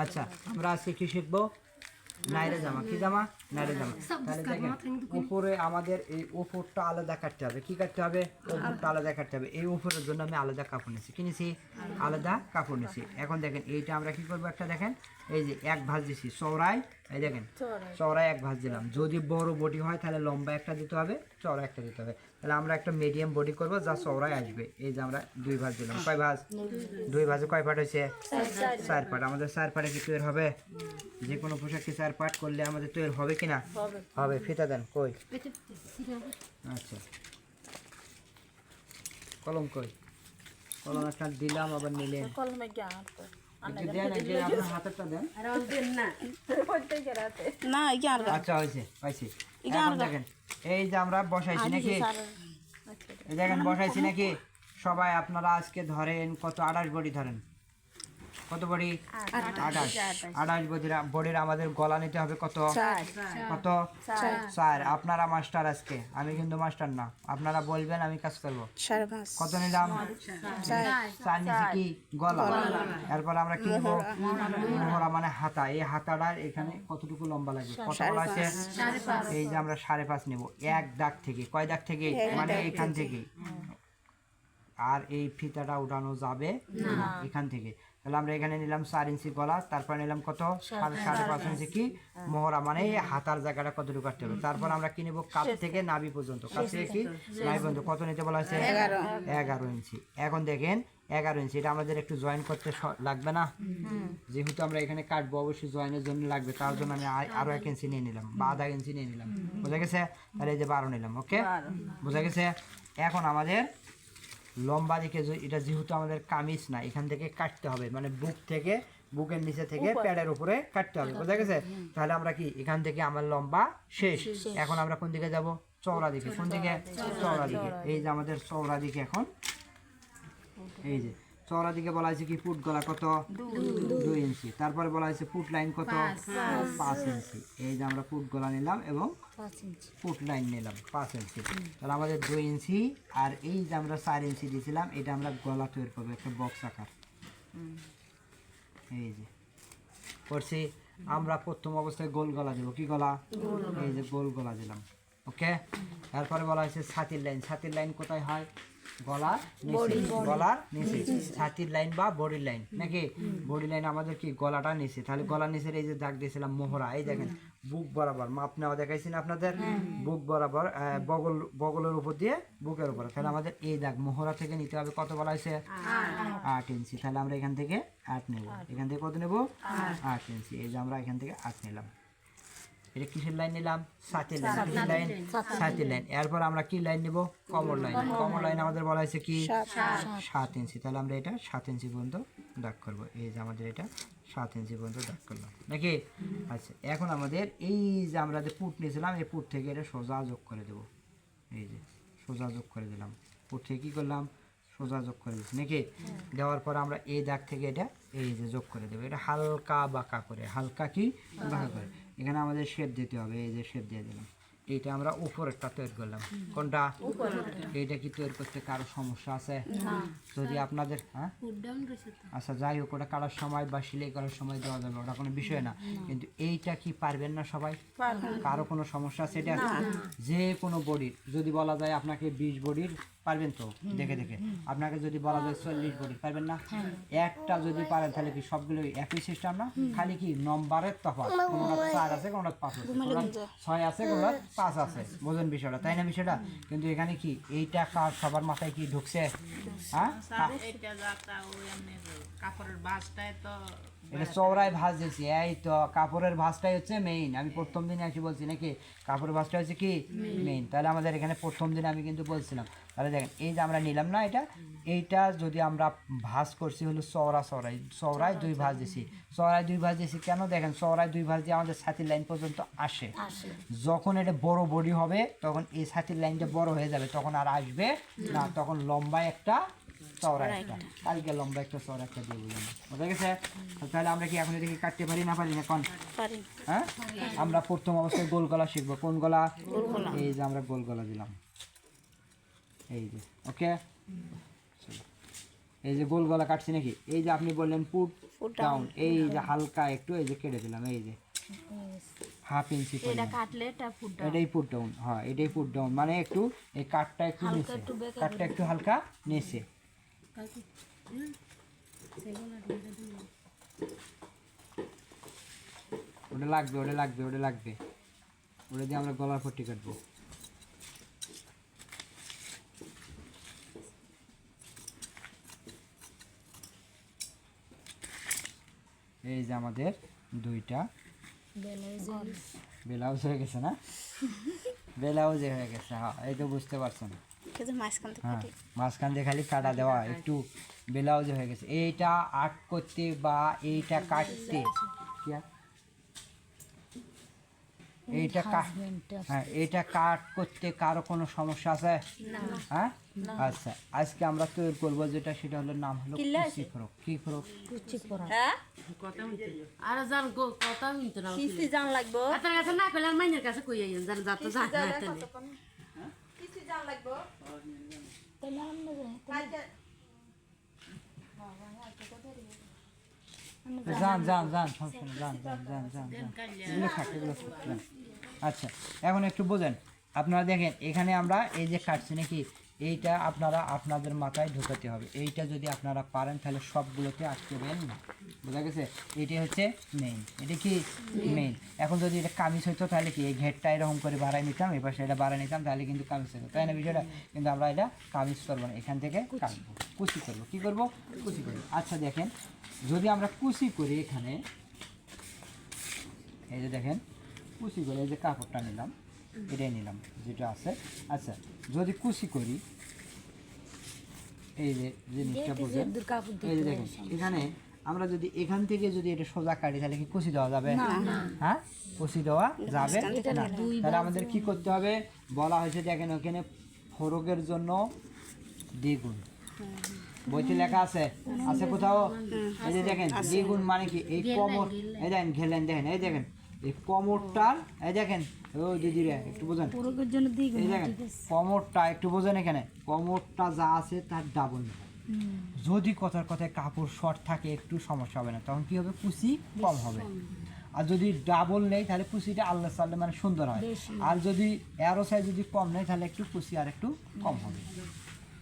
আচ্ছা আমরা আজকে কি শিখবো নাইরা জামা কি জামা নাইরা জামা তাহলে দেখেন উপরে আমাদের এই উপরটা আলাদা কাটতে হবে কি কাটতে হবে উপরটা আলাদা কাটতে হবে এই উপরের জন্য আমি আলাদা কাপড় নিয়েছি কিনেছি আলাদা কাপড় নিয়েছি এখন দেখেন এইটা আমরা কি করবো একটা দেখেন এই যে এক ভাঁজ দিছি চওড়ায় এই দেখেন চওড়ায় এক ভাঁজ দিলাম যদি বড় বডি হয় তাহলে লম্বা একটা দিতে হবে চওড়া একটা দিতে হবে তাহলে আমরা একটা মিডিয়াম বডি করব যা চওড়ায় আসবে এই যে আমরা দুই ভাঁজ দিলাম কয় ভাঁজ দুই ভাঁজে কয় পাট হয়েছে 4 পাট আমাদের 4 পাটে কি তৈরি হবে যে কোনো পোশাককে 4 পাট করলে আমাদের তৈরি হবে কিনা হবে ফিতা দেন কই আচ্ছা কলম কই কলম একটা দিলাম আবার নিলেন কলমে জ্ঞান আপনার হাতেরটা দেন না জ্ঞান আচ্ছা হয়েছে পাইছি এখন দেখেন এই যে আমরা বসাইছি নাকি এই দেখেন বসাইছি নাকি সবাই আপনারা আজকে ধরেন কত 28 বডি ধরেন কত বডি 28 বডির আমাদের গলা নিতে হবে কত কত 4 আপনারা মাস্টার আজকে আমি কিন্তু মাস্টার না আপনারা বলবেন আমি কাজ করব কত নিলাম 4 নিচে কি গলা এরপর আমরা কি নেব মোহরা মানে হাতা এই হাতাটার এখানে কতটুকু লম্বা লাগবে কত বলা আছে এই যে আমরা 5.5 নেব এক দাগ থেকে কয় দাগ থেকে মানে এখান থেকে আর এই ফিতাটা উঠানো যাবে না এখান থেকে তাহলে আমরা এখানে নিলাম 4 ইঞ্চি গলা তারপর নিলাম কত 5.5 ইঞ্চি কি মোহরা মানে হাতার জায়গাটা কতটুকু কাটতে হবে তারপর আমরা কি নেব কাপ থেকে নাভি পর্যন্ত কাপ থেকে কি নাভি পর্যন্ত কত নিতে বলা হয়েছে 11 ইঞ্চি এখন দেখেন 11 ইঞ্চি এটা আমাদের একটু জয়েন করতে লাগবে না যেহেতু আমরা এখানে কাটবো অবশ্যই জয়েনের জন্য লাগবে তার জন্য আমি আরো 1 ইঞ্চি নিয়ে নিলাম বা আধা ইঞ্চি নিয়ে নিলাম বুঝা গেছে তাহলে এই যে 12 নিলাম ওকে বুঝা গেছে এখন আমাদের লম্বা দিকে এটা যেহেতু আমাদের কামিজ না এখান থেকে কাটতে হবে মানে বুক থেকে বুকের নিচে থেকে প্যাডের উপরে কাটতে হবে বুঝা গেছে তাহলে আমরা কি এখান থেকে আমার লম্বা শেষ এখন আমরা কোন দিকে যাব চওড়া দিকে কোন দিকে চওড়া দিকে এই যে আমাদের চওড়া দিকে এখন এই যে চওড়া দিকে বলা হয়েছে কি ফুট গলা কত 2 ইঞ্চি তারপরে বলা হয়েছে ফুট লাইন কত 5 ইঞ্চি এই যে আমরা ফুট গলা নিলাম এবং ফুট লাইন নিলাম 5 ইঞ্চি তাহলে আমাদের 2 ইঞ্চি আর এই যে আমরা 4 ইঞ্চি দিয়েছিলাম এটা আমরা গলা তৈরি করবো একটা বক্স আকার এই যে করছি আমরা প্রথম অবস্থায় গোল গলা দেবো কি গলা এই যে গোল গলা দিলাম ওকে তারপরে বলা হয়েছে ছাতির লাইন কোথায় হয় গলার নিচে ছাতির লাইন বা বডির লাইন নাকি বডি লাইন আমাদের কি গলাটা নিচে তাহলে গলার নিচে এই যে দাগ দিয়েছিলাম মোহরা এই দেখেন বুক বরাবর মাপ নেওয়া দেখাইছি না আপনাদের বুক বরাবর বগলের উপর দিয়ে বুকের উপরে তাহলে আমাদের এই দাগ মোহরা থেকে নিতে হবে কত বলা হয়েছে 8 ইঞ্চি তাহলে আমরা এখান থেকে 8 নেব এখান থেকে কত নেব 8 ইঞ্চি এই যে আমরা এখান থেকে 8 নিলাম এটা কিসের লাইন নিলাম ছাতির লাইন এরপর আমরা কি লাইন নিব কমর লাইন আমাদের বলা হয়েছে কি 7 ইঞ্চি তাহলে আমরা এটা 7 ইঞ্চি পর্যন্ত দাগ করব এই যে আমাদের এটা 7 ইঞ্চি পর্যন্ত দাগ করলাম নাকি আচ্ছা এখন আমাদের এই যে আমরা যে পুট নিয়েছিলাম এই পুট থেকে এটা সোজা যোগ করে দেব এই যে সোজা যোগ করে দিলাম পুট থেকে কি করলাম সোজা যোগ করে দিচ্ছি নাকি দেওয়ার পর আমরা এই দাগ থেকে এটা এই যে যোগ করে দেবো এটা হালকা বাঁকা করে হালকা কি বাঁকা করে এখানে আমাদের শেপ দিতে হবে এই যে শেপ দিয়ে দিলাম এইটা আমরা উপরেরটা তৈরি করলাম কোনটা এইটা কি তৈরি করতে কারো সমস্যা আছে যদি আপনাদের হ্যাঁ আচ্ছা যাই হোক ওটা কাটার সময় বা সেলাই করার সময় দেওয়া যাবে ওটা কোনো বিষয় না কিন্তু এইটা কি পারবেন না সবাই কারো কোনো সমস্যা আছে এটা যে কোনো বডির যদি বলা যায় আপনাকে 20 বডির পারবেন তো দেখে আপনাকে যদি বলা যায় 40 বডির পারবেন না একটা যদি পারেন তাহলে কি সবগুলো একই সিস্টেম না খালি কি নম্বরের তফাৎ কোনটা 4 আছে কোনটা 5 আছে কোনটা 6 আছে কোনটা 5 আছে বুঝেন বিষয়টা তাই না বিষয়টা কিন্তু এখানে কি এইটা সবার মাথায় কি ঢুকছে হ্যাঁ এটা যাতা ওই এমনি কাপড়ের ভাঁজটাই তো এটা চওড়ায় ভাঁজ দিয়েছি এই তো কাপড়ের ভাঁজটাই হচ্ছে মেইন আমি প্রথম দিনে এসে বলছি নাকি কাপড়ের ভাঁজটা হচ্ছে কি মেইন তাহলে আমাদের এখানে প্রথম দিনে আমি কিন্তু বলছিলাম তাহলে দেখেন এই যে আমরা নিলাম না এইটা যদি আমরা ভাঁজ করছি হলো চওড়ায় 2 ভাঁজ দিছি কেন দেখেন চওড়ায় 2 ভাঁজ দিয়ে আমাদের ছাতির লাইন পর্যন্ত আসে যখন এটা বড় বডি হবে তখন এই ছাতির লাইনটা বড় হয়ে যাবে তখন আর আসবে না তখন লম্বা একটা চওড়া একটা কালকে লম্বা একটা চওড়া একটা দিয়ে বুঝলাম বুঝা গেছে তাহলে আমরা কি এখন এটাকে কাটতে পারি না পারি না কোন হ্যাঁ আমরা প্রথম অবস্থায় গোল গলা শিখবো কোন গলা এই যে আমরা গোল গলা দিলাম এই যে ওকে এই যে গোল গলা কাটছি নাকি, এই যে আপনি বললেন পুট ডাউন, এই যে হালকা একটু এই যে কেটে দিলাম, এই যে 1/2 ইঞ্চি এটা কাটলে এটা ফুটা এটাই পুট ডাউন। হ্যাঁ, এটাই পুট ডাউন, মানে একটু এই কাটটা একটু নিচে, কাটটা একটু হালকা নিচে। ওটা লাগবে, ওটা লাগবে, ওটা লাগবে, ওটা দিয়ে আমরা গলার পট্টি কাটবো। এই যে আমাদের দুইটা ব্লাউজ হয়ে গেছে না, ব্লাউজ হয়ে গেছে। হ্যাঁ, এই তো বুঝতে পারছেন। হ্যাঁ, মাঝখান দিয়ে খালি কাটা দেওয়া, একটু ব্লাউজ হয়ে গেছে। এইটা আর্ট করতে বা এইটা কাটতে এইটা হ্যাঁ, এইটা কাট করতে কারো কোনো সমস্যা আছে? হ্যাঁ, আচ্ছা, আজকে আমরা তৈরি করবো যেটা, সেটা হলো নাম হলো কুচি ফ্রক। কি ফ্রক? আর জান কথা হইতো না কিস্তি জান লাগবো আপনার কাছে না কইলে মাইনের কাছে কই আইন জান যা তো জান কিস্তি জান লাগবো তাহলে আমরা যান যান যান সমস্যা নেই, যান যান যান যান যান, এগুলো থাক, এগুলো থাক, যান। আচ্ছা, এখন একটু বোঝেন। আপনারা দেখেন এখানে আমরা এই যে কাটছি নাকি, এইটা আপনারা আপনাদের মাথায় ঢোকাতে হবে। এইটা যদি আপনারা পারেন তাহলে সবগুলোতে আটকেবেন না, বোঝা গেছে? এটাই হচ্ছে মেইন, এটা কি মেইন। এখন যদি এটা কামিজ হইতো তাহলে কি এই ঘেরটা এরকম করে বাড়াই নিতাম, এবার সেটা বাড়াই নিতাম, তাহলে কিন্তু কামিজ হতো, তাই না বিষয়টা? কিন্তু আমরা এটা কামিজ করবো না, এখান থেকে কাটবো, কুচি করবো। কি করবো? কুচি করবো। আচ্ছা দেখেন, যদি আমরা কুচি করি এখানে, এই যে দেখেন কুচি করে এই যে কাপড়টা নিলাম, এটাই নিলাম যেটা আছে। আচ্ছা, যদি কুচি করি, এই যে জিনিসটা বোঝেন, এই যে দেখেন এখানে আমরা যদি এখান থেকে যদি এটা সোজা কাটি তাহলে কি কুচি দেওয়া যাবে? হ্যাঁ, কুচি দেওয়া যাবে না। তাহলে আমাদের কি করতে হবে? বলা হয়েছে দেখেন ওখানে ফরকের জন্য দ্বিগুণ, বইতে লেখা আছে, আছে কোথাও? এই যে দেখেন দ্বিগুণ মানে কি, এই কোমর, এই দেখেন ঘেলেন, দেখেন এই দেখেন এই কোমরটার, এই দেখেন ও দিদিরা একটু বোঝেন, এই দেখেন কোমরটা একটু বোঝেন, এখানে কোমরটা যা আছে তার ডাবল। যদি কথার কথায় কাপড় শর্ট থাকে একটু সমস্যা হবে না, তখন কি হবে? কুচি কম হবে। আর যদি ডাবল নেই তাহলে কুচিটা আল্লাহ সাল্লাহ মানে সুন্দর হয়। আর যদি এরো সাইজ যদি কম নেই তাহলে একটু কুচি আর একটু কম হবে।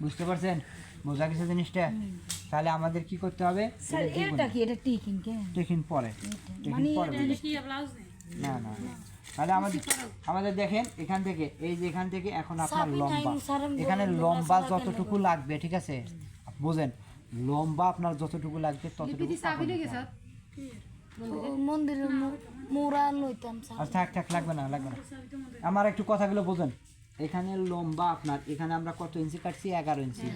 বুঝতে পারছেন? বোঝা গেছে জিনিসটা? তাহলে আমাদের কি করতে হবে? টেকিং পরে, টেকিং পরে না না না। তাহলে আমাদের দেখেন এখান থেকে, এই যে এখান থেকে এখন আপনার লম্বা, এখানে লম্বা যতটুকু লাগবে, ঠিক আছে? বোঝেন, লম্বা আপনার যতটুকু লাগবে ততটুকু আর থাক থাক, লাগবে না লাগবে না। আমার একটু কথাগুলো বোঝেন। এখানে লম্বা আপনার, এখানে আমরা কত ইঞ্চি কাটছি? 11 ইঞ্চি।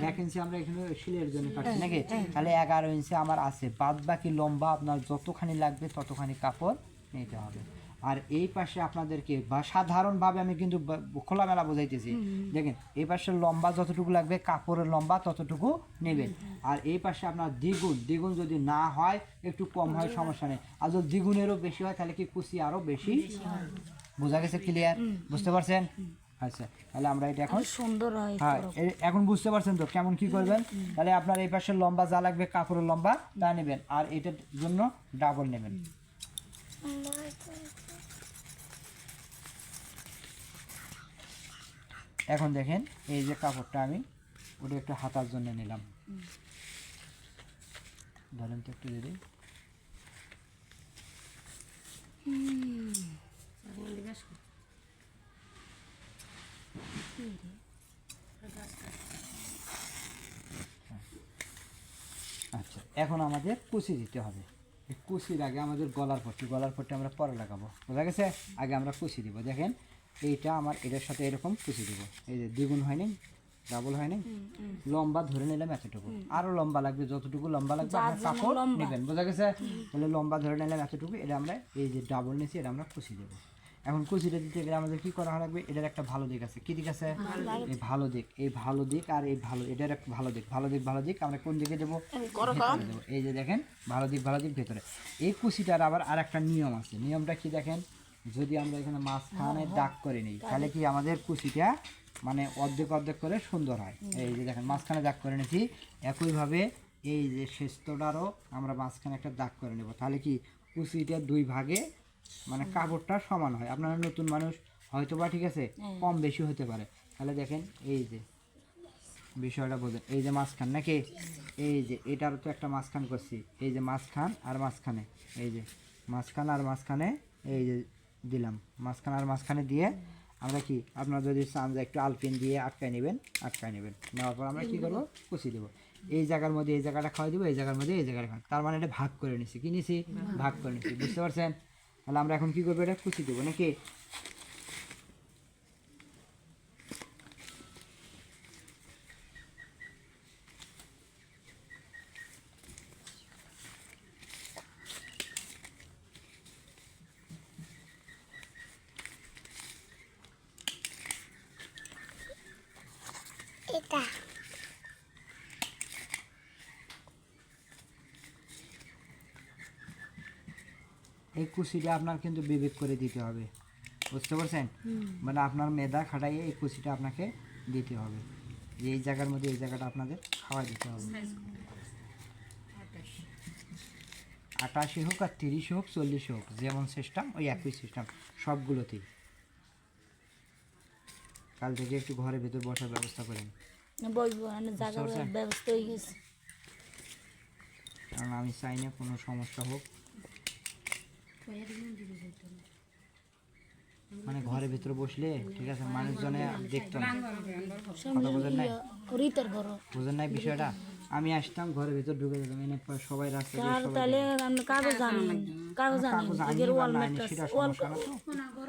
1 ইঞ্চি আমরা এখানে শিলের জন্য কাটছি নাকি? তাহলে 11 ইঞ্চি আমার আছে। বাদ বাকি লম্বা আপনার যতখানি লাগবে ততখানি কাপড় নিতে হবে। আর এই পাশে আপনাদেরকে বা সাধারণভাবে আমি কিন্তু খোলামেলা বোঝাইতেছি, দেখেন এই পাশে লম্বা যতটুকু লাগবে কাপড়ের লম্বা ততটুকু নেবেন। আর এই পাশে আপনার দ্বিগুণ, দ্বিগুণ যদি না হয় একটু কম হয় সমস্যা নেই, আর যদি দ্বিগুণেরও বেশি হয় তাহলে কি কুচি আরও বেশি। বোঝা গেছে? ক্লিয়ার? বুঝতে পারছেন? আচ্ছা, তাহলে আমরা এটা এখন সুন্দর হয়। হ্যাঁ, এখন বুঝতে পারছেন তো কেমন কি করবেন? তাহলে আপনার এই পাশের লম্বা যা লাগবে কাপড়ের লম্বা তা নেবেন, আর এটার জন্য ডাবল নেবেন। এখন দেখেন এই যে কাপড়টা আমি ওটা একটু হাতার জন্য নিলাম, ধরেন তো একটু দিদি। আচ্ছা, এখন আমাদের কুচি দিতে হবে। এই কুচির আগে আমাদের গলার পট্টি আমরা পরে লাগাবো, বোঝা গেছে? আগে আমরা কুচি দিব। দেখেন এইটা আমার এটার সাথে এরকম কুচি দিব, এই যে দ্বিগুণ হয়নি, ডাবল হয়নি, লম্বা ধরে নিলাম এতটুকু, আরো লম্বা লাগবে, যতটুকু লম্বা লাগবে আপনার কাপড় নেবেন, বোঝা গেছে? তাহলে লম্বা ধরে নিলাম এতটুকু, এটা আমরা এই যে ডাবল নিয়েছি এটা আমরা কুচি দেবো। এখন কুচিটা দিতে গেলে আমাদের কি করা লাগবে? এটার একটা ভালো দিক আছে। কি দিক আছে? এই ভালো দিক, এই ভালো দিক, আর এই ভালো, এটার একটা ভালো দিক, ভালো দিক, ভালো দিক আমরা কোন দিকে দেবো? দেবো। এই যে দেখেন ভালো দিক, ভালো দিক ভেতরে। এই কুচিটার আবার আর একটা নিয়ম আছে। নিয়মটা কি দেখেন? যদি আমরা এখানে মাঝখানে দাগ করে নিই তাহলে কি আমাদের কুচিটা মানে অর্ধেক অর্ধেক করে সুন্দর হয়। এই যে দেখেন মাঝখানে দাগ করে নিয়েছি, একইভাবে এই যে শেষটারও আমরা মাঝখানে একটা দাগ করে নেব, তাহলে কি কুচিটা দুই ভাগে মানে কাপড়টা সমান হয়। আপনারা নতুন মানুষ হয়তো বা ঠিক আছে কম বেশি হতে পারে, তাহলে দেখেন এই যে বিষয়টা বোঝেন, এই যে মাঝখান নাকি, এই যে এটারও তো একটা মাঝখান করছি, এই যে মাঝখান আর মাঝখানে, এই যে মাঝখান আর মাঝখানে এই যে দিলাম, মাঝখান আর মাঝখানে দিয়ে আমরা কি আপনারা যদি চান যে একটু আলপিন দিয়ে আটকায় নেবেন, নেওয়ার পর আমরা কী করবো কুচি দেবো। এই জায়গার মধ্যে এই জায়গাটা খাওয়াই দেবো, এই জায়গার মধ্যে এই জায়গাটা খাওয়া, তার মানে এটা ভাগ করে নিছি, কি নিছি ভাগ করে নিছি, বুঝতে পারছেন? তাহলে আমরা এখন কী করবো, এটা কুচি দেবো নাকি। এই কুচিটা আপনার কিন্তু বিবেক করে দিতে হবে, বুঝতে পারছেন? মানে আপনার মেধা খাটাইয়ে এই কুচিটা আপনাকে দিতে হবে, যে এই জায়গার মধ্যে এই জায়গাটা আপনাদের খাওয়াই দিতে হবে। 88 হোক আর 30 হোক 40 হোক, যেমন সিস্টেম ওই একই সিস্টেম সবগুলোতেই। কাল থেকে একটু ঘরের ভেতর বসার ব্যবস্থা করেন, ব্যবস্থা হয়ে গেছে। কারণ আমি চাই না কোনো সমস্যা হোক, মানে ঘরের ভিতরে বসলে ঠিক আছে মানুষজনে দেখতো না, কথা বোঝেন নাই, বোঝেন নাই বিষয়টা। আমি আসতাম ঘরের ভিতর ঢুকে যেতাম, এনে পর সবাই রাস্তা দিয়ে সবাই তাহলে আপনি কাগজ আনেন, কাগজ আনেন, কাগজ আনি এর বা ওয়াল না আনি ম্যাট্রেস, সেটা ওয়াল সমস্যা না তো।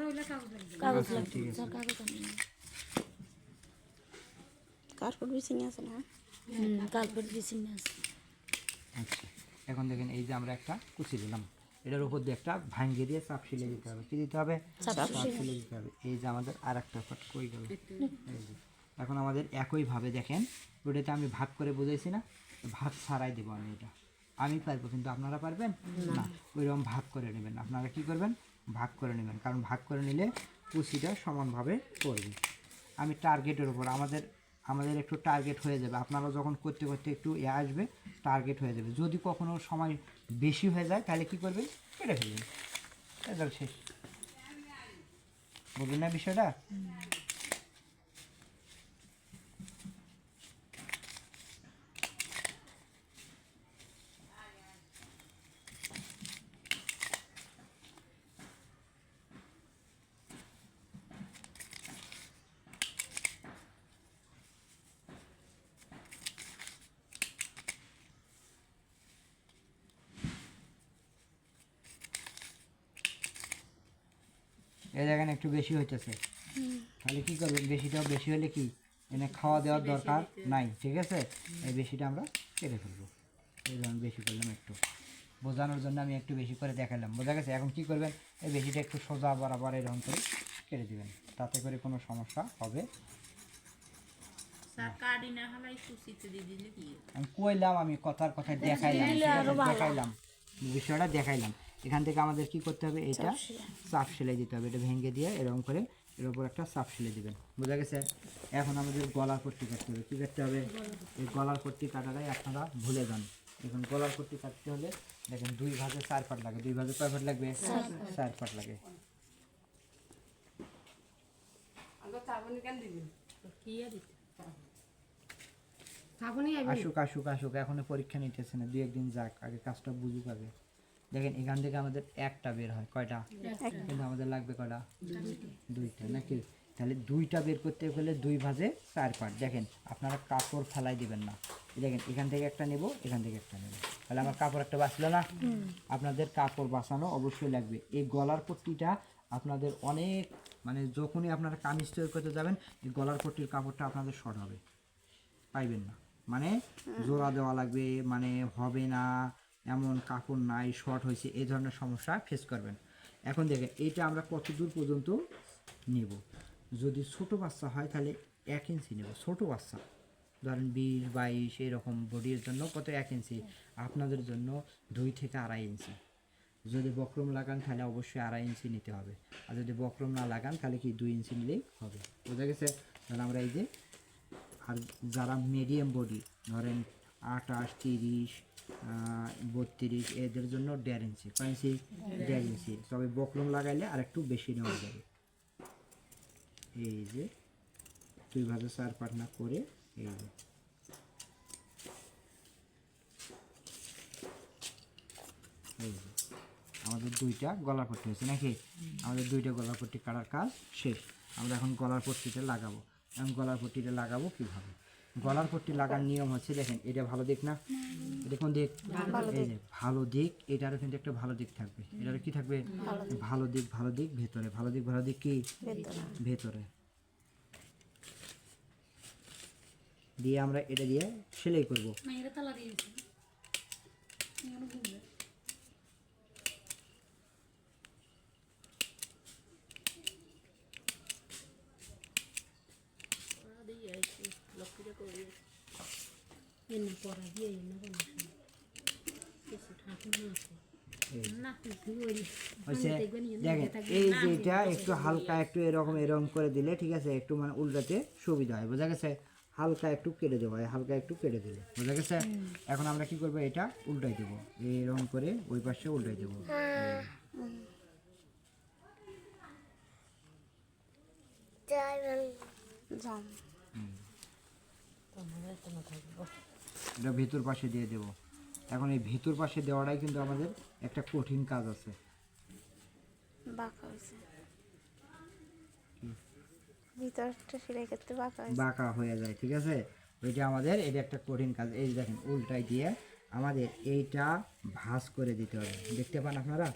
কাগজ আচ্ছা, ঠিক আছে। কাগজ আনেন। কার্পেট বিছিয়ে আছে না? কার্পেট বিছিয়ে আছে। আচ্ছা, এখন দেখেন এই যে আমরা একটা কুচি দিলাম, এটার উপর দিয়ে একটা ভাঙ্গি দিয়ে চাপ শিলে দিতে হবে, কি দিতে হবে, চাপ শিলে দিতে হবে। এই যে আমাদের আর একটা পাট কই গেল, এই যে এখন আমাদের একইভাবে দেখেন, ওটাতে আমি ভাগ করে বুঝাইছি না, ভাগ ছাড়াই দেবো আমি, এটা আমি পারবো কিন্তু আপনারা পারবেন না, ওইরকম ভাগ করে নেবেন। আপনারা কি করবেন, ভাগ করে নেবেন, কারণ ভাগ করে নিলে কুচিটা সমানভাবে পড়বে। আমি টার্গেটের উপর আমাদের একটু টার্গেট হয়ে যাবে, আপনারা যখন করতে করতে একটু আসবে টার্গেট হয়ে যাবে। যদি কখনো সময় বেশি হয়ে যায় তাহলে কি করবেন, কেটে ফেলবেন, রেজাল্ট শেষ। বুঝলেন না বিষয়টা? এই জায়গায় একটু বেশি হইতেছে, তাহলে কি করবেন, বেশিটাও বেশি হলে কি এনে খাওয়া দেওয়ার দরকার নাই, ঠিক আছে? এই বেশিটা আমরা কেটে ফেলবো। এই যেমন বেশি করলাম, একটু বোঝানোর জন্য আমি একটু বেশি করে দেখালাম, বোঝা গেছে? এখন কি করবেন, এই বেশিটা একটু সোজা বরাবর এরকম করে কেটে দিবেন, তাতে করে কোনো সমস্যা হবে। স্যার কাটি না হলে কুচিতে দিয়ে দিলে কি আমি কইলাম, আমি কথার কথায় দেখাইলাম, ঠিক আছে? দেখাইলাম বিষয়টা, দেখাইলাম। এখান থেকে আমাদের কি করতে হবে, এটা চাপ সেলাই দিতে হবে, এটা ভেঙে দিয়ে এরকম করে এর উপর একটা চাপ সেলাই দিবেন, বোঝা গেছে? এখন আমাদের গলার পট্টি কাটতে হবে, কী কাটতে হবে, এই গলার পট্টি কাটাটাই আপনারা ভুলে যান। এখন গলার পট্টি কাটতে হলে দেখেন 2 ভাগে 4 পাট লাগে, 2 ভাগে কয় পাট লাগবে, 4 পাট লাগে। আসুক আসুক আসুক, এখনো পরীক্ষা নিতেছে না, 2-1 দিন যাক, আগে কাজটা বুঝুক আগে। দেখেন এখান থেকে আমাদের একটা বের হয়, কয়টা, কিন্তু আমাদের লাগবে কয়টা, 2টা নাকি? তাহলে 2টা বের করতে গেলে 2 ভাজে 4 পাট। দেখেন আপনারা কাপড় ফেলাই দিবেন না, দেখেন এখান থেকে একটা নেব, এখান থেকে একটা নেব, তাহলে আমার কাপড় একটা বাঁচলো না। আপনাদের কাপড় বাঁচানো অবশ্যই লাগবে। এই গলার পট্টিটা আপনাদের অনেক, মানে যখনই আপনারা কামিজ তৈরি করতে যাবেন এই গলার পট্টির কাপড়টা আপনাদের শর্ট হবে, পাইবেন না, মানে জোড়া দেওয়া লাগবে, মানে হবে না, এমন কাপড় নাই, শর্ট হয়েছে, এই ধরনের সমস্যা ফেস করবেন। এখন দেখেন এইটা আমরা কত দূর পর্যন্ত নেব, যদি ছোট বাচ্চা হয় তাহলে 1 ইঞ্চি নেব, ছোট বাচ্চা ধরেন 20-22 এরকম বডির জন্য কত 1 ইঞ্চি, আপনাদের জন্য 2 থেকে 2.5 ইঞ্চি। যদি বক্রম লাগান তাহলে অবশ্যই 2.5 ইঞ্চি নিতে হবে, আর যদি বক্রম না লাগান তাহলে কি 2 ইঞ্চি নিলেই হবে, বোঝা গেছে? তাহলে আমরা এই যে, আর যারা মিডিয়াম বডি ধরেন 28, 30, 32 এদের জন্য 1.5 ইঞ্চি, কয় ইঞ্চি? 1.5 ইঞ্চি। তবে বকলম লাগাইলে আর একটু বেশি নেওয়া যাবে। এই যে 2 ভাগে 4 পার্ট না করে এই যে আমাদের 2টা গলার পট্টি হয়েছে নাকি? আমাদের 2টা গলার পট্টি কাটার কাজ শেষ। আমরা এখন গলার পট্টিটা লাগাবো। এখন গলার পট্টিটা লাগাবো কীভাবে? গলার পট্টি লাগার নিয়ম হচ্ছে, দেখেন এটা ভালো দিক না, এটা কোন দিক? এই যে ভালো দিক, এটারও কিন্তু একটা ভালো দিক থাকবে। এটারও কি থাকবে? ভালো দিক, ভালো দিক ভেতরে, ভালো দিক, ভালো দিক কি ভেতরে দিয়ে আমরা এটা দিয়ে সেলাই করবো। হচ্ছে দেখেন এই যে এটা একটু হালকা একটু এরকম এরকম করে দিলে ঠিক আছে, একটু মানে উল্টাতে সুবিধা হয়, বোঝা গেছে? হালকা একটু কেটে দেবো, হালকা একটু কেটে দিলে, বোঝা গেছে? এখন আমরা কি করবো, এটা উল্টাই দেবো, এরকম করে ওই পাশে উল্টাই দেবো। এটা ভেতর পাশে দিয়ে দেবো। এখন এই ভেতর পাশে দেওয়াটাই কিন্তু আমাদের একটা কঠিন কাজ আছে। বাঁকা হয়ে যায়, ঠিক আছে? ওইটা আমাদের এটা একটা কঠিন কাজ। এই দেখেন উল্টাই দিয়ে আমাদের এইটা ভাঁজ করে দিতে হবে, দেখতে পান আপনারা?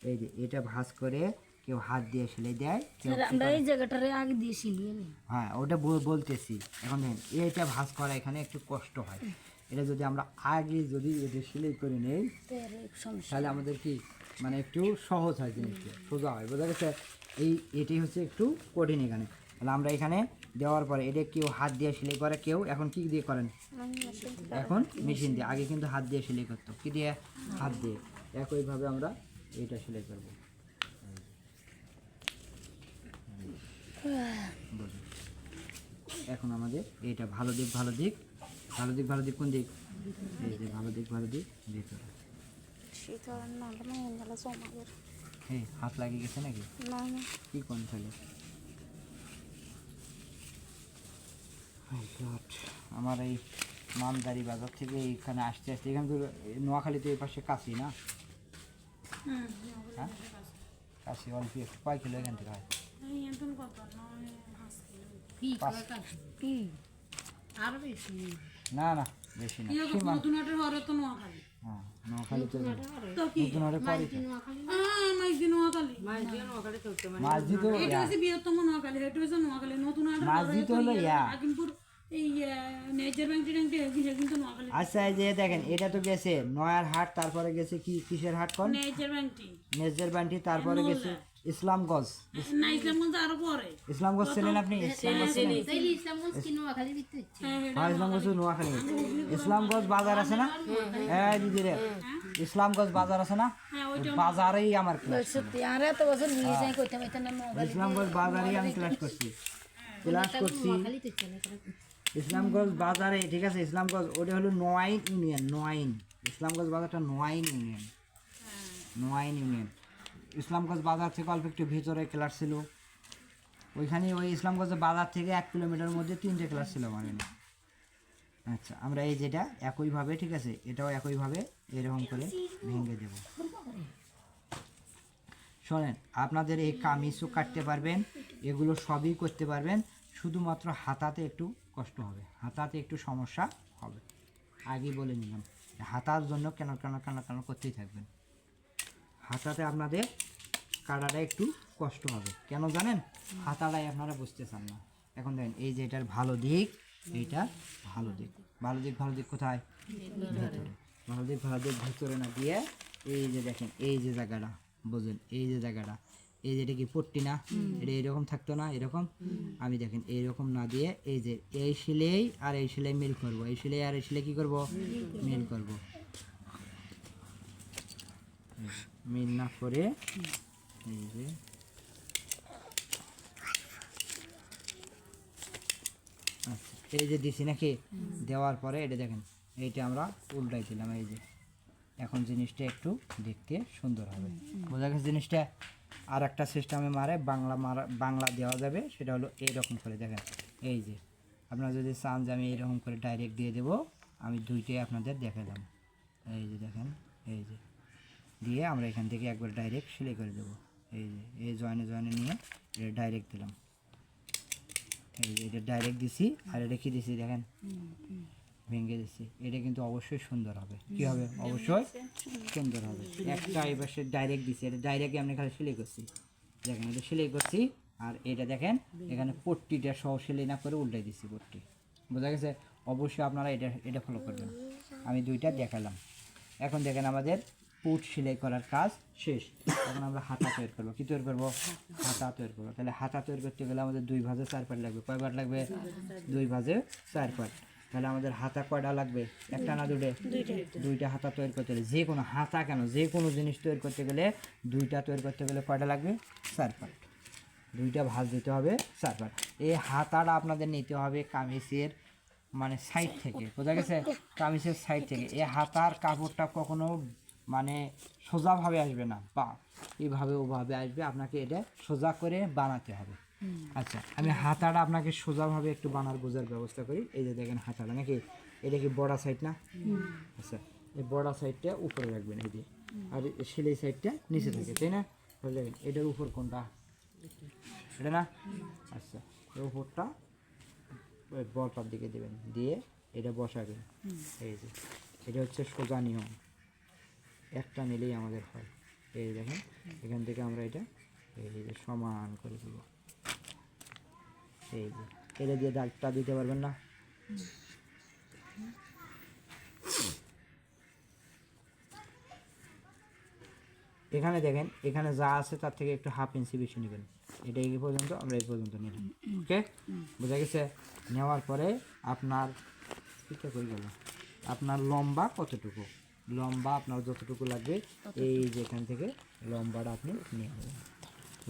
এই যে এটা ভাঁজ করে কেউ হাত দিয়ে সেলাই দেয়, কেউ আমরা এই জায়গাটারে আগে দিয়ে সিলিয়ে নিই। হ্যাঁ ওটা বলতেছি। এখন দেখেন এইটা ভাঁজ করা এখানে একটু কষ্ট হয়। এটা যদি আমরা আগে যদি এটা সেলাই করে নেই তাহলে আমাদের কি মানে একটু সহজ হয়, জিনিসটা সোজা হয়, বোঝা গেছে? এটাই হচ্ছে একটু কঠিন এখানে। তাহলে আমরা এখানে দেওয়ার পরে এটা কেউ হাত দিয়ে সেলাই করে, কেউ এখন কি দিয়ে করেন? এখন মেশিন দিয়ে। আগে কিন্তু হাত দিয়ে সেলাই করতো, কি দিয়ে? হাত দিয়ে। একইভাবে আমরা এটা সেলাই করবো। এখন আমাদের এইটা ভালো দিক, ভালো দিক, ভালো দিক, ভালো দিক কোন দিক? এই যে ভালো দিক, ভালো দিক ভিতরে। এই হাত লাগিয়ে গেছে নাকি? কি কোন তাহলে? আমার এই মানদারি বাজার থেকে এইখানে আসতে আসতে, এখান থেকে নোয়াখালী তো এই পাশে কাছি না? হ্যাঁ কাছি, অল্প একটু। কয় কিলো এখান থেকে হয়? না না বেশি না। হ্যাঁ নোয়াখালী তো নতুন হাটে পরে মাঝি তো মাঝি তো হলো ইয়া। আচ্ছা এই যে দেখেন এটা তো গেছে নয়ার হাট, তারপরে গেছে কি কিসের হাট? কোন? নেজের বান্টি, তারপরে গেছে ইসলামগঞ্জ। ইসলামগঞ্জ ছিলেন আপনি? ইসলামগঞ্জ নোয়াখালী। ইসলামগঞ্জ বাজার আছে না? হ্যাঁ দিদি রে, ইসলামগঞ্জ বাজার আছে না? বাজারেই আমার ক্লাস। ইসলামগঞ্জ বাজারেই আমি ক্লাস করছি। ইসলামগঞ্জ বাজারে, ঠিক আছে? ইসলামগঞ্জ ওটা হলো নোয়াইন ইউনিয়ন। নোয়াইন, ইসলামগঞ্জ বাজারটা নোয়াইন ইউনিয়ন। নোয়াইন ইউনিয়ন। ইসলামগঞ্জ বাজার থেকে অল্প একটু ভিতরে ক্লাস ছিল ওইখানে। ওই ইসলামগঞ্জ বাজার থেকে 1 কিলোমিটার মধ্যে 3টে ক্লাস ছিল আমার। আচ্ছা আমরা এই যেটা একইভাবে, ঠিক আছে, এটাও একইভাবে এরকম করে ভেঙে দেব। শোনেন, আপনাদের এই কামিজও কাটতে পারবেন, এগুলো সবই করতে পারবেন, শুধুমাত্র হাতাতে একটু কষ্ট হবে, হাতাতে একটু সমস্যা হবে। আগেই বলে নিলাম, হাতার জন্য কেন কেন কেন কেন করতেই থাকবেন। হাতাতে আপনাদের কাটাটা একটু কষ্ট হবে, কেন জানেন? হাতাটাই আপনারা বুঝতে চান না। এখন দেখেন এই যে এটার ভালো দিক, এইটা ভালো দিক, ভালো দিক, ভালো দিক কোথায়? ভেতরে। ভালো দিক, ভালো দিক ভিতরে না দিয়ে এই যে দেখেন এই যে জায়গাটা, বোঝেন? এই যে জায়গাটা, এই যে এটা কি পট্টি না? এটা এরকম থাকতো না? এরকম আমি দেখেন এইরকম না দিয়ে এই যে এই সেলাই আর এই সেলাই মিল করবো, এই সেলাই আর এই সেলাই কি করবো? মিল করবো। মিল না করে এই যে এই যে দিছি নাকি, দেওয়ার পরে এটা দেখেন এইটা আমরা উল্টাই দিলাম, এই যে এখন জিনিসটা একটু দেখতে সুন্দর হবে, বোঝা গেছে জিনিসটা। আর একটা সিস্টেমে মারে বাংলা দেওয়া যাবে, সেটা হলো এইরকম করে দেখেন, এই যে আপনারা যদি চান যে আমি এইরকম করে ডাইরেক্ট দিয়ে দেবো, আমি দুইটাই আপনাদের দেখালাম, এই যে দেখেন, এই যে দিয়ে আমরা এখান থেকে একবার ডাইরেক্ট সেলাই করে দেবো, এই যে এই জয়েনে নিয়ে এটা ডাইরেক্ট দিলাম, এই যে এটা ডাইরেক্ট দিছি, আর এটা কি দিছি দেখেন ভেঙে দিছি, এটা কিন্তু অবশ্যই সুন্দর হবে, কি হবে অবশ্যই সুন্দর হবে। একটা এবার সে ডাইরেক্ট দিছি, এটা ডাইরেক্ট আমি খালি সেলাই করছি, দেখেন এটা সেলাই করছি, আর এটা দেখেন এখানে পট্টিটা সহ সেলাই না করে উল্টাই দিছি পট্টি, বোঝা গেছে। অবশ্যই আপনারা এটা ফলো করবেন, আমি দুইটা দেখালাম। এখন দেখেন আমাদের পুট সেলাই করার কাজ শেষ, এখন আমরা হাতা তৈরি করবো। কি তৈরি করবো? হাতা তৈরি করবো। তাহলে হাতা তৈরি করতে গেলে আমাদের 2 ভাঁজে 4 পাট লাগবে। কয় পাট লাগবে? 2 ভাঁজে 4 পাট। তাহলে আমাদের হাতা কয়টা লাগবে? একটা না দুটো? দুইটা হাতা তৈরি করতে গেলে, যে কোনো হাতা কেন, যে কোনো জিনিস তৈরি করতে গেলে, দুইটা তৈরি করতে গেলে কয়টা লাগবে? 4 পাট। 2টা ভাঁজ দিতে হবে 4 পাট। এই হাতাটা আপনাদের নিতে হবে কামিজের মানে সাইড থেকে, বোঝা গেছে? কামিজের সাইড থেকে। এই হাতার কাপড়টা কখনো মানে সোজাভাবে আসবে না, বা এইভাবে ওভাবে আসবে, আপনাকে এটা সোজা করে বানাতে হবে। আচ্ছা, আমি হাতাটা আপনাকে সোজাভাবে একটু বোঝার ব্যবস্থা করি। এই যে দেখেন হাতাটা নাকি, এটা কি বড়া সাইড না? আচ্ছা, এই বড়া সাইডটা উপরে রাখবেন এই যে, আর সেলাই সাইডটা নিচে থাকে, তাই না? তাহলে দেখেন এটার উপর কোনটা? এটা না? আচ্ছা, এর উপরটা বলটার দিকে দেবেন, দিয়ে এটা বসাবেন। এই যে এটা হচ্ছে সোজা নিয়ম, একটা নিলেই আমাদের হয়। এই দেখেন এখান থেকে আমরা এটা এই যে সমান করে দেব, এই যে এটা দিয়ে দাগটা দিতে পারবেন না? এখানে দেখেন, এখানে যা আছে তার থেকে একটু 1/2 ইঞ্চি বেশি নেবেন। এটা এই পর্যন্ত, আমরা এই পর্যন্ত নিলাম, ওকে? বোঝা গেছে? নেওয়ার পরে আপনার এটা কই গেল, আপনার লম্বা কতটুকু, লম্বা আপনার যতটুকু লাগবে, এই যে এখান থেকে লম্বাটা আপনি নিয়ে নেবেন।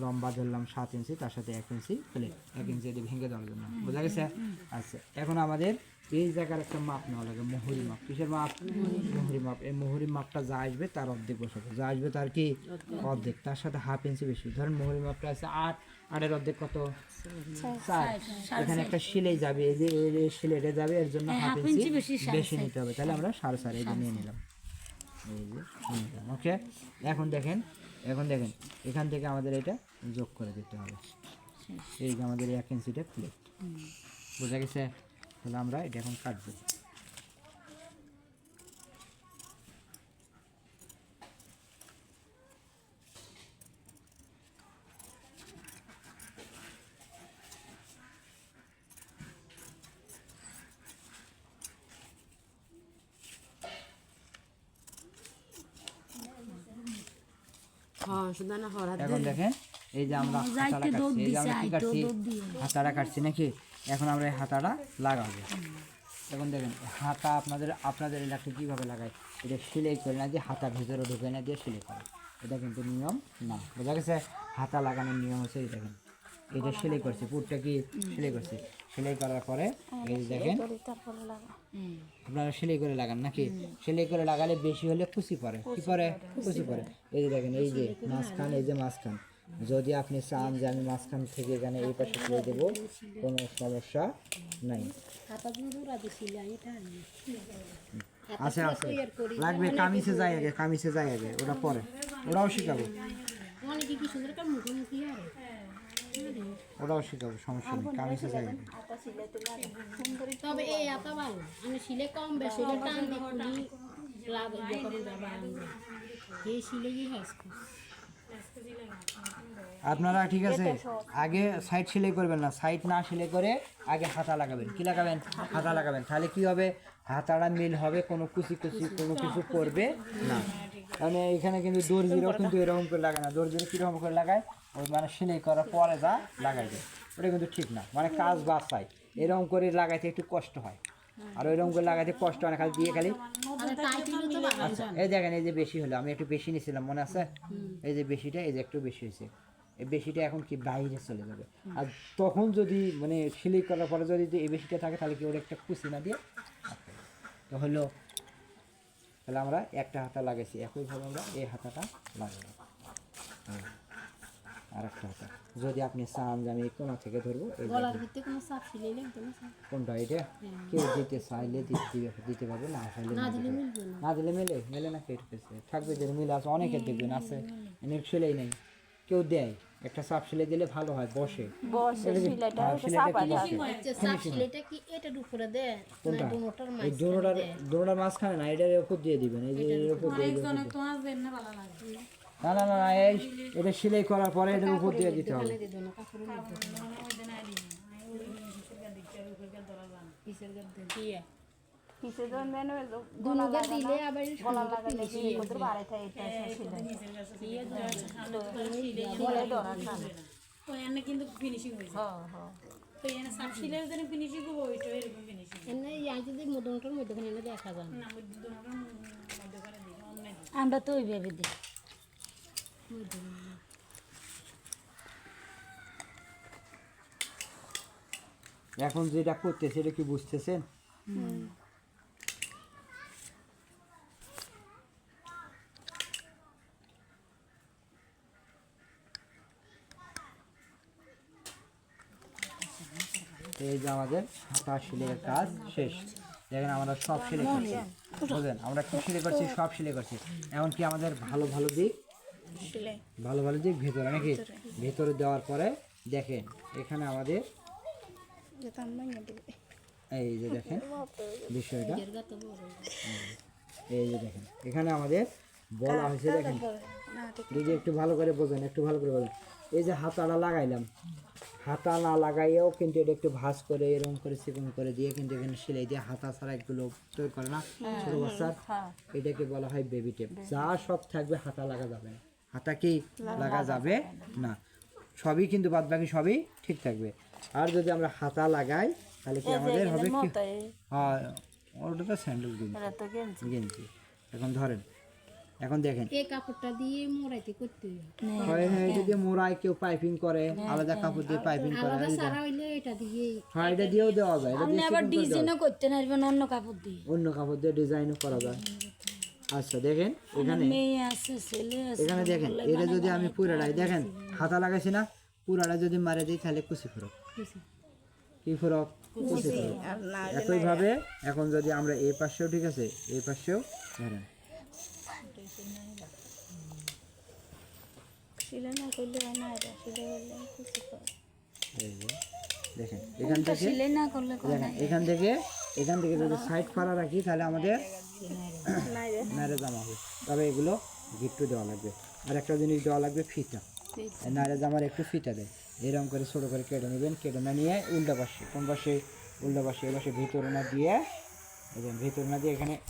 লম্বা ধরলাম 7 ইঞ্চি, তার সাথে 1 ইঞ্চি প্লেট, 1 ইঞ্চি এটি ভেঙে দেওয়ার জন্য, বোঝা গেছে? আচ্ছা, এখন আমাদের এই জায়গার একটা মাপ নেওয়া লাগে, মোহরি মাপ। কিসের মাপ? মোহরি মাপ। এই মোহরি মাপটা যা আসবে তার অর্ধেক বসাবো, যা আসবে তার কি অর্ধেক, তার সাথে 1/2 ইঞ্চি বেশি। ধরেন মোহরি মাপটা আছে 8, 8-এর অর্ধেক কত? 4। এখানে একটা সেলাই যাবে, এই যে এই সেলাইটা যাবে, এর জন্য 1/2 ইঞ্চি বেশি নিতে হবে। তাহলে আমরা 4.5 এই যে নিয়ে নিলাম, এই যে নিয়ে নিলাম, ওকে? এখন দেখেন এখান থেকে আমাদের এটা যোগ করে দিতে হবে, এই যে আমাদের 1 ইঞ্চিটা প্লেট, বোঝা গেছে? তাহলে আমরা এটা এখন কাটবো। হ্যাঁ শুধু না হর হাত এখন দেখেন এই যে আমরা হাতাটা কাটছি, এই যে আমরা কি কাটছি? হাতাটা কাটছি নাকি? এখন আমরা এই হাতাটা লাগাবো। এখন দেখেন হাতা আপনাদের এলাকায় কীভাবে লাগায়, এটা সেলাই করে না দিয়ে হাতা ভেতরে ঢুকে না দিয়ে সেলাই করে, এটা কিন্তু নিয়ম না, বোঝা গেছে? হাতা লাগানোর নিয়ম হচ্ছে এই দেখেন, এটা সেলাই করছে, পুরটা কি সেলাই করছে, সেলাই করার পরে এই যে দেখেন তারপরে লাগা আপনারা সেলাই করে লাগান নাকি? সেলাই করে লাগালে বেশি হলে কুচি পড়ে, কি পরে? কুচি পড়ে। এই যে দেখেন এই যে মাঝখান, এই যে মাঝখান, যদি আপনি চান যে আমি মাঝখান থেকে এখানে এই পাশে সেলাই দেবো, কোনো সমস্যা নাই। আছে লাগবে, কামিজে যাই আগে, ওটা পরে, ওটাও শিখাবো, সমস্যা নেই, কামিজে যাই আগে। তবে এই আতা ভালো, আমি শিলে কম বেশি টান দিই লাগে যখন যাবা এই শিলে কি হয়? আপনারা ঠিক আছে, আগে সাইড সেলাই করবেন না, সাইড না সেলাই করে আগে হাতা লাগাবেন। কি লাগাবেন? হাতা লাগাবেন। তাহলে কি হবে? হাতাটা মিল হবে, কোনো কুচি কোনো কিছু করবে না। মানে এখানে কিন্তু দর্জিরাও কিন্তু এরকম করে লাগায় না, দর্জিরা কীরকম করে লাগায়, ওই মানে সেলাই করার পরে যা লাগাই দেয়, ওটা কিন্তু ঠিক না। মানে কাজ বাঁচায়, এরকম করে লাগাইতে একটু কষ্ট হয়, আর ওইরকম করে লাগাইতে কষ্ট হয় না, খালি দিয়ে খালি। আচ্ছা, এই দেখেন এই যে বেশি হলো, আমি একটু বেশি নিয়েছিলাম, মনে আছে? এই যে বেশিটা, এই যে একটু বেশি হয়েছে, এই বেশিটা এখন কি বাইরে চলে যাবে। আর তখন যদি মানে সেলাই করার পরে যদি এই বেশিটা থাকে তাহলে কি ওর একটা কুচি না দিয়ে তো হলো, তাহলে আমরা একটা হাতা লাগাইছি, একইভাবে আমরা এই হাতাটা লাগাবো। আর একটা হাতা যদি আপনি চান যে আমি কোনা থেকে ধরবো, এই গলার ভিতরে কোনো চাপ সিলাই লাগবে না স্যার? কোনটা এটা কেউ দিতে চাইলে দিতে পারবে, না চাইলে না দিলে মিলবে না। না দিলে মেলে না কেটে থাকবে, যে মিলে আছে অনেকের দেখবেন আছে এনে সেলাই নেই, কেউ দেয় একটা চাপ সেলাই দিলে ভালো হয়, বসে সিলাইটা সেলাইটা কি বসে। আচ্ছা, চাপ সিলাইটা কি এটার উপরে দেয় না কোনটা? দুটোটার এই দোনোটার মাঝখানে না, এটার উপর দিয়ে দিবেন, এই যে এর উপর দিয়ে দিবেন। না না না না, এই এটা সেলাই করার পরে এটার উপর দিয়ে দিতে হবে। দোনো কাপড়ের মধ্যে পিছের গাদ দিয়ে কিসে জন দেন দুনো গাদ দিলে আবার গলা লাগালে কি কত বাড়াই থাকে এটা সিলাই বলে ধরা খান কিন্তু ফিনিশিং হয়েছে তো এখানে সাপ সিলের জন্য ফিনিশিং হবে, ওইটা এরকম ফিনিশিং এনে ইয়াই যদি মোদনটার মধ্যখানে এনে দেখা যায় না। না মধ্যখানে দিই অন্য আমরা তো ওইভাবে দিই। এখন যেটা করতেছে এটা কি বুঝতেছেন? এই যে আমাদের হাতা সেলাইয়ের কাজ শেষ। দেখেন আমরা সব সেলাই করছি, বুঝলেন আমরা কি সেলাই করছি, সব সেলাই করছি। এমনকি আমাদের ভালো ভালো দিক ভেতরে নাকি ভেতরে দেওয়ার পরে দেখেন এখানে আমাদের এই যে দেখেন বিষয়টা, এই যে দেখেন এখানে আমাদের বলা হয়েছে, দেখেন যদি একটু ভালো করে বোঝেন, এই যে হাতাটা লাগাইলাম, হাতা না লাগাইয়েও কিন্তু এটা একটু ভাঁজ করে এরকম করে চিকন করে দিয়ে কিন্তু এখানে সেলাই দিয়ে হাতা ছাড়া এগুলো তৈরি করে না ছোট বাচ্চার, এটাকে বলা হয় বেবি টেপ। যা সব থাকবে হাতা লাগা যাবে না, হাতা কি লাগা যাবে না, সবই কিন্তু বাদ বাকি সবই ঠিক থাকবে। আর যদি আমরা হাতা লাগাই তাহলে কি আমাদের হবে কি, হ্যাঁ ওটা তো স্যান্ডেল গেঞ্জি। এখন ধরেন, এখন দেখেন এই কাপড়টা দিয়ে মোড়াইতে করতে হবে। হয় হ্যাঁ এটা দিয়ে মোড়ায়, কেউ পাইপিং করে, আলাদা কাপড় দিয়ে পাইপিং করে, আলাদা সারা হইলে এটা দিয়ে হ্যাঁ এটা দিয়েও দেওয়া যায়, এটা দিয়ে আবার ডিজাইনও করতে পারবেন অন্য কাপড় দিয়ে। অন্য কাপড় দিয়ে ডিজাইনও করা যায়। আচ্ছা দেখেন এখানে, মেয়ে আছে ছেলে আছে। এখানে দেখেন এটা যদি আমি পুরাটাই দেখেন হাতা লাগাইছি না, পুরাটা যদি মারে দিই তাহলে কুচি ফেরত, কি ফেরত কুচি ফেরত। একইভাবে এখন যদি আমরা এই পাশেও, ঠিক আছে এই পাশেও ধরেন, সিলাই না করলে হয় না, এটা সিলাই করলে কিছু করে। এই যে দেখেন এখান থেকে, সিলাই না করলে দেখেন এখান থেকে যদি সাইড ফাড়া রাখি তাহলে আমাদের নারে জামা হবে। তবে এগুলো গিট্টু দেওয়া লাগবে, আর একটা জিনিস দেওয়া লাগবে ফিতা, নারে জামার একটু ফিতা দেয়, এরকম করে ছোটো করে কেটে নেবেন, কেটে না নিয়ে উল্টা পাশে, কোন পাশে উল্টা পাশে, এ পাশে ভিতরে না দিয়ে, ভিতরে না দিয়ে এখানে